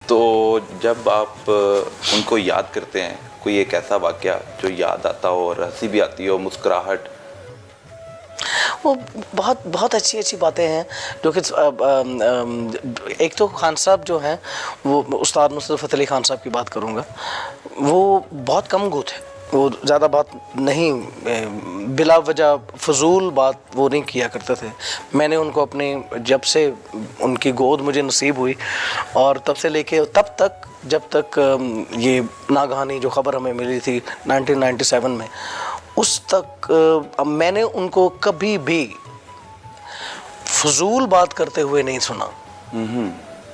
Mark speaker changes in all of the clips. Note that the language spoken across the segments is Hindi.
Speaker 1: तो जब आप उनको याद करते हैं, कोई एक ऐसा वाक़या जो याद आता हो और हंसी भी आती हो, मुस्कुराहट?
Speaker 2: वो बहुत बहुत अच्छी अच्छी बातें हैं जो कि एक तो खान साहब जो हैं, वो उस्ताद नुसरत फ़तेह अली खान साहब की बात करूँगा। वो बहुत कम गो थे, वो ज़्यादा बात नहीं, बिला वजह फजूल बात वो नहीं किया करते थे। मैंने उनको अपने जब से उनकी गोद मुझे नसीब हुई और तब से लेके तब तक, जब तक ये नागहानी जो ख़बर हमें मिली थी 1997 में, उस तक मैंने उनको कभी भी फजूल बात करते हुए नहीं सुना।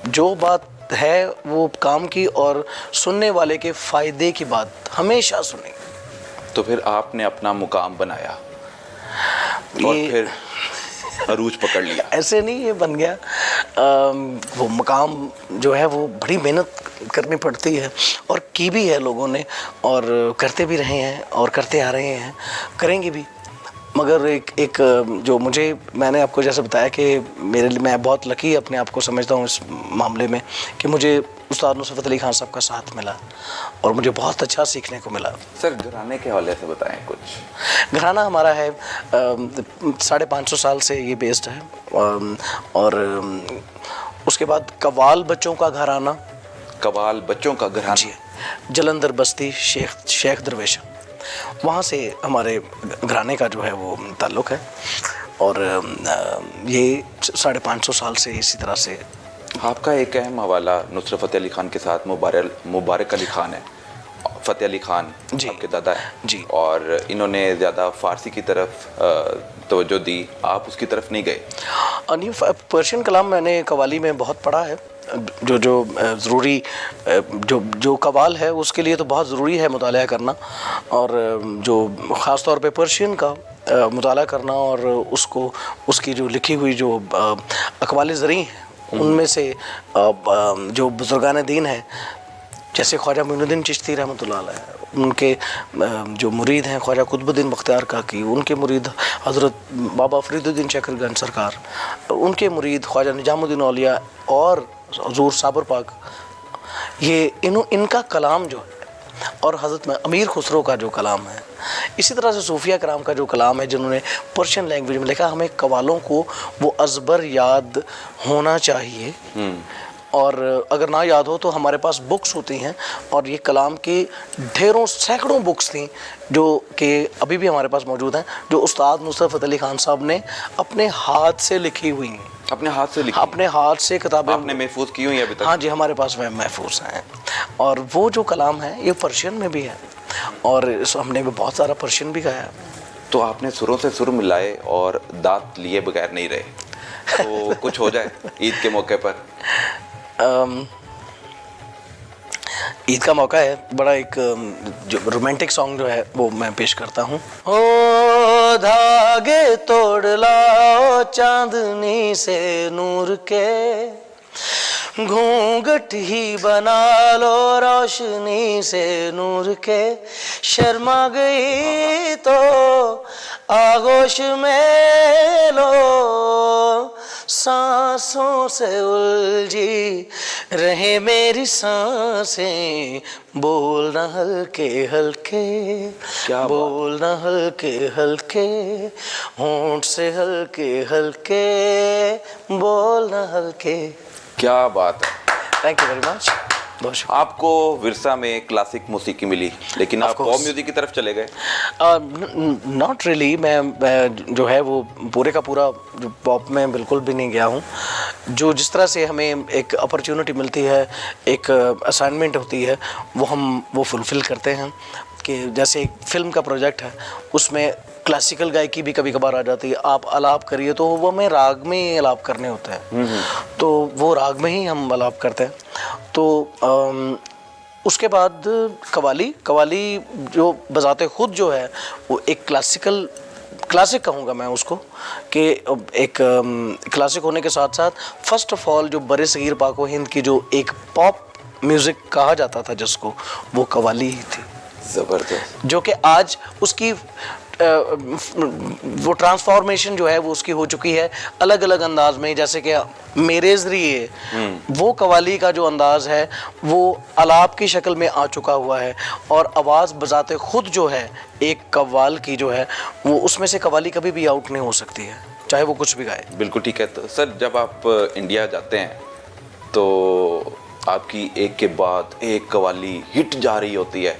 Speaker 2: जो बात है वो काम की और सुनने वाले के फ़ायदे की बात हमेशा सुनी।
Speaker 1: तो फिर आपने अपना मुकाम बनाया और फिर अरूज पकड़ लिया।
Speaker 2: ऐसे नहीं ये बन गया। वो मुकाम जो है वो बड़ी मेहनत करनी पड़ती है और की भी है लोगों ने, और करते भी रहे हैं और करते आ रहे हैं, करेंगे भी। मगर एक जो मैंने आपको जैसे बताया कि मेरे लिए, मैं बहुत लकी अपने आप को समझता हूँ इस मामले में कि मुझे उस्ताद नुसरत फ़तेह अली खान साहब का साथ मिला और मुझे बहुत अच्छा सीखने को मिला।
Speaker 1: सर, घराने के हवाले से बताएं कुछ।
Speaker 2: घराना हमारा है 550 साल से ये बेस्ड है, और उसके बाद कवाल बच्चों का घराना।
Speaker 1: कवाल बच्चों का घराना?
Speaker 2: जी, जलंधर बस्ती शेख दरवेश, वहाँ से हमारे घराने का जो है वो ताल्लुक़ है। और ये 550 साल से इसी तरह से।
Speaker 1: आपका एक अहम हवाला नुसरत फ़तेह अली खान के साथ मुबारक अली खान है। फ़तेह अली खान आपके दादा हैं
Speaker 2: जी,
Speaker 1: और इन्होंने ज़्यादा फ़ारसी की तरफ तवज्जो दी, आप उसकी तरफ नहीं गए?
Speaker 2: नहीं, पर्शियन कलाम मैंने कवाली में बहुत पढ़ा है। जो ज़रूरी जो कवाल है उसके लिए तो बहुत ज़रूरी है मुताला करना, और जो ख़ास तौर पे पर्शियन का मुताला करना और उसकी जो लिखी हुई जो अक़वाल ज़री हैं, उनमें से जो बुज़ुर्गान दीन है, जैसे ख्वाजा मोइनुद्दीन चिश्ती रहमतुल्लाह अलैह, उनके जो मुरीद हैं ख्वाजा कुतुबुद्दीन बख्तियार काकी, उनके मुरीद हज़रत बाबा फरीदुद्दीन शकरगंज सरकार, उनके मुरीद ख्वाजा निजामुद्दीन औलिया और हज़ूर साबर पाक, ये इनका कलाम जो है, और हज़रत अमीर खुसरो का जो कलाम है, इसी तरह से सूफिया कराम का जो कलाम है जिन्होंने पर्शियन लैंग्वेज में लिखा, हमें कवालों को वो अज़बर याद होना चाहिए। और अगर ना याद हो तो हमारे पास बुक्स होती हैं, और ये कलाम की ढेरों सैकड़ों बुक्स थी जो कि अभी भी हमारे पास मौजूद हैं, जो उस्ताद नुसरत फ़तेह अली खान साहब ने अपने हाथ से लिखी हुई हैं।
Speaker 1: अपने हाथ से लिखी?
Speaker 2: अपने हाथ से किताबें
Speaker 1: आपने महफूज की हुई अभी तक?
Speaker 2: हाँ जी, हमारे पास महफूज हैं। और वो जो कलाम है ये पर्शियन में भी है, और हमने भी बहुत सारा पर्शियन भी गाया।
Speaker 1: तो आपने सुरों से सुर मिलाए और दांत लिए बगैर नहीं रहे, तो कुछ हो जाए ईद के मौके पर?
Speaker 2: ईद का मौका है, बड़ा एक जो रोमांटिक सॉन्ग जो है वो मैं पेश करता हूँ। ओ धागे तोड़ लाओ चांदनी से नूर के, घूंघट ही बना लो रोशनी से नूर के, शर्मा गई तो आगोश में लो, सांसों से उलझी रहे मेरी सांसें, बोलना हल्के हल्के, बोलना हल्के हल्के, होंठ से हल्के हल्के, बोलना हल्के।
Speaker 1: क्या बात है,
Speaker 2: थैंक यू वेरी मच।
Speaker 1: आपको विरसा में क्लासिक मौसीकी मिली, लेकिन आप पॉप म्यूजिक की तरफ चले गए?
Speaker 2: नॉट रियली, मैं जो है वो पूरे का पूरा पॉप में बिल्कुल भी नहीं गया हूँ। जो जिस तरह से हमें एक अपॉर्चुनिटी मिलती है, एक असाइनमेंट होती है, वो फुलफ़िल करते हैं। कि जैसे एक फ़िल्म का प्रोजेक्ट है, उसमें क्लासिकल गायकी भी कभी कभार आ जाती है, आप आलाप करिए, तो वो हमें राग में ही आलाप करने होते हैं, तो वो राग में ही हम आलाप करते हैं। तो उसके बाद कवाली जो बजाते खुद जो है वो एक क्लासिक कहूँगा मैं उसको, कि एक क्लासिक होने के साथ साथ फ़र्स्ट ऑफ ऑल जो बड़े सगीर पाक व हिंद की जो एक पॉप म्यूज़िक कहा जाता था जिसको, वो कवाली ही थी।
Speaker 1: ज़बरदस्त।
Speaker 2: जो कि आज उसकी वो ट्रांसफॉर्मेशन जो है वो उसकी हो चुकी है अलग अलग अंदाज में। जैसे कि मेरे ज़रिए वो कवाली का जो अंदाज़ है वो अलाप की शक्ल में आ चुका हुआ है, और आवाज़ बजाते खुद जो है एक कव्वाल की जो है वो उसमें से कवाली कभी भी आउट नहीं हो सकती है, चाहे वो कुछ भी गाए।
Speaker 1: बिल्कुल ठीक है। तो सर जब आप इंडिया जाते हैं तो आपकी एक के बाद एक कवाली हिट जा रही होती है,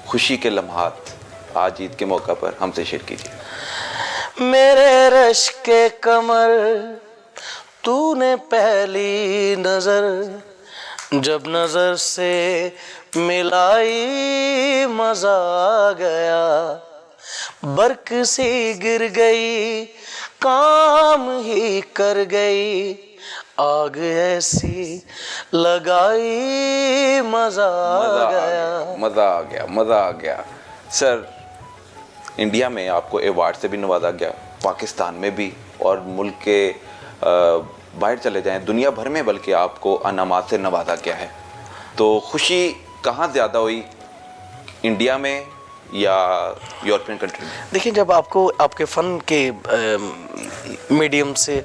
Speaker 1: खुशी के लम्हात आज ईद के मौका पर हमसे शेयर कीजिए।
Speaker 2: मेरे रश के कमर तूने पहली नजर जब नजर से मिलाई मजा आ गया, बर्क सी गिर गई काम ही कर गई, आग ऐसी लगाई मजा आ गया।
Speaker 1: मज़ा आ गया। सर इंडिया में आपको अवार्ड से भी नवाजा गया, पाकिस्तान में भी, और मुल्क के बाहर चले जाएं दुनिया भर में बल्कि आपको अनामात से नवाजा गया है। तो खुशी कहाँ ज़्यादा हुई, इंडिया में या यूरोपियन कंट्री में?
Speaker 2: देखिए, जब आपको आपके फ़न के मीडियम से,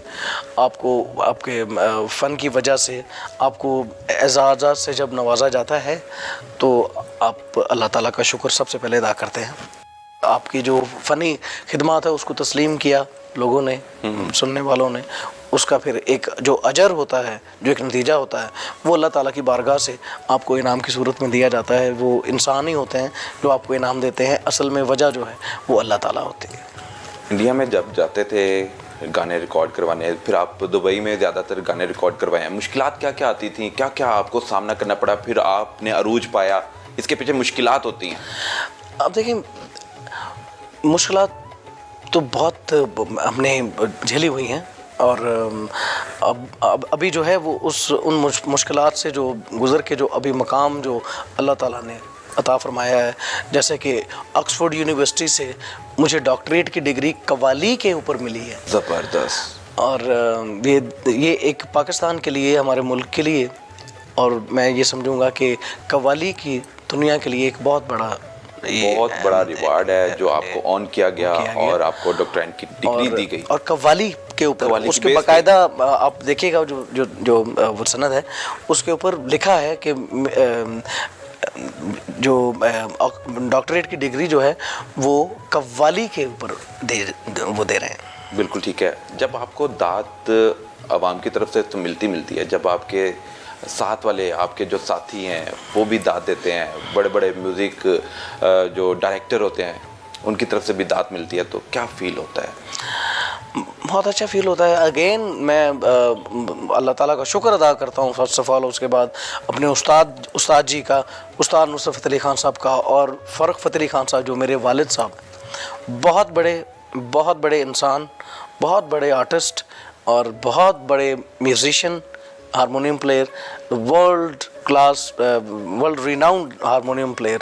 Speaker 2: आपको आपके फ़न की वजह से आपको एजाज़ात से जब नवाजा जाता है तो आप अल्लाह ताला का शुक्र सबसे पहले अदा करते हैं। आपकी जो फ़नी खिदमत है उसको तस्लीम किया लोगों ने, सुनने वालों ने, उसका फिर एक जो अजर होता है, जो एक नतीजा होता है, वो अल्लाह ताला की बारगाह से आपको इनाम की सूरत में दिया जाता है। वो इंसान ही होते हैं जो आपको इनाम देते हैं, असल में वजह जो है वो अल्लाह ताला होती है।
Speaker 1: इंडिया में जब जाते थे गाने रिकॉर्ड करवाने, फिर आप दुबई में ज़्यादातर गाने रिकॉर्ड करवाए हैं, मुश्किलात क्या क्या आती थी, क्या क्या आपको सामना करना पड़ा, फिर आपने अरूज पाया, इसके पीछे मुश्किलात होती हैं?
Speaker 2: अब देखिए, मुश्किलात तो बहुत हमने झेली हुई हैं, और अब अभी जो है वो उन मुश्किलात से जो गुज़र के जो अभी मकाम जो अल्लाह ताला ने अता फरमाया है, जैसे कि ऑक्सफोर्ड यूनिवर्सिटी से मुझे डॉक्टरेट की डिग्री कव्वाली के ऊपर मिली है।
Speaker 1: ज़बरदस्त।
Speaker 2: और ये एक पाकिस्तान के लिए, हमारे मुल्क के लिए, और मैं ये समझूंगा कि कव्वाली की दुनिया के लिए एक बहुत बड़ा
Speaker 1: रिवार्ड है जो आपको ऑन किया गया और आपको डॉक्टरेट की डिग्री दी गई।
Speaker 2: और कव्वाली के ऊपर उसके बाकायदा आप देखिएगा जो वो सनद है उसके ऊपर लिखा है कि जो डॉक्टरेट की डिग्री जो है वो कव्वाली के ऊपर दे रहे हैं।
Speaker 1: बिल्कुल ठीक है। जब आपको दाद आवाम की तरफ से तो मिलती है, जब आपके साथ वाले आपके जो साथी हैं वो भी दाद देते हैं, बड़े बड़े म्यूज़िक जो डायरेक्टर होते हैं उनकी तरफ से भी दाद मिलती है, तो क्या फ़ील होता है?
Speaker 2: बहुत अच्छा फ़ील होता है। अगेन मैं अल्लाह ताला का शुक्र अदा करता हूँ फर्स्ट ऑफ ऑल, उसके बाद अपने उस्ताद जी का, उस्ताद नुसरत फ़तेह अली ख़ान साहब का, और फ़र्रुख फ़तेह अली ख़ान साहब जो मेरे वालिद साहब हैं, बहुत बड़े इंसान, बहुत बड़े आर्टिस्ट और बहुत बड़े musician, harmonium player, world class, world renowned harmonium player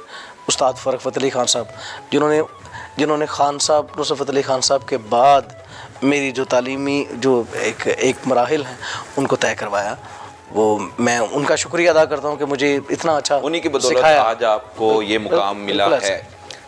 Speaker 2: उस्ताद फ़र्रुख फ़तेह अली ख़ान साहब, जिन्होंने ख़ान साहब, नुसरत फ़तेह अली ख़ान साहब के बाद मेरी जो तालीमी जो एक मराहिल हैं उनको तय करवाया। वो मैं उनका शुक्रिया अदा करता हूँ कि मुझे इतना अच्छा
Speaker 1: उन्हीं की बदौलत आज आपको ये मुकाम मिला है।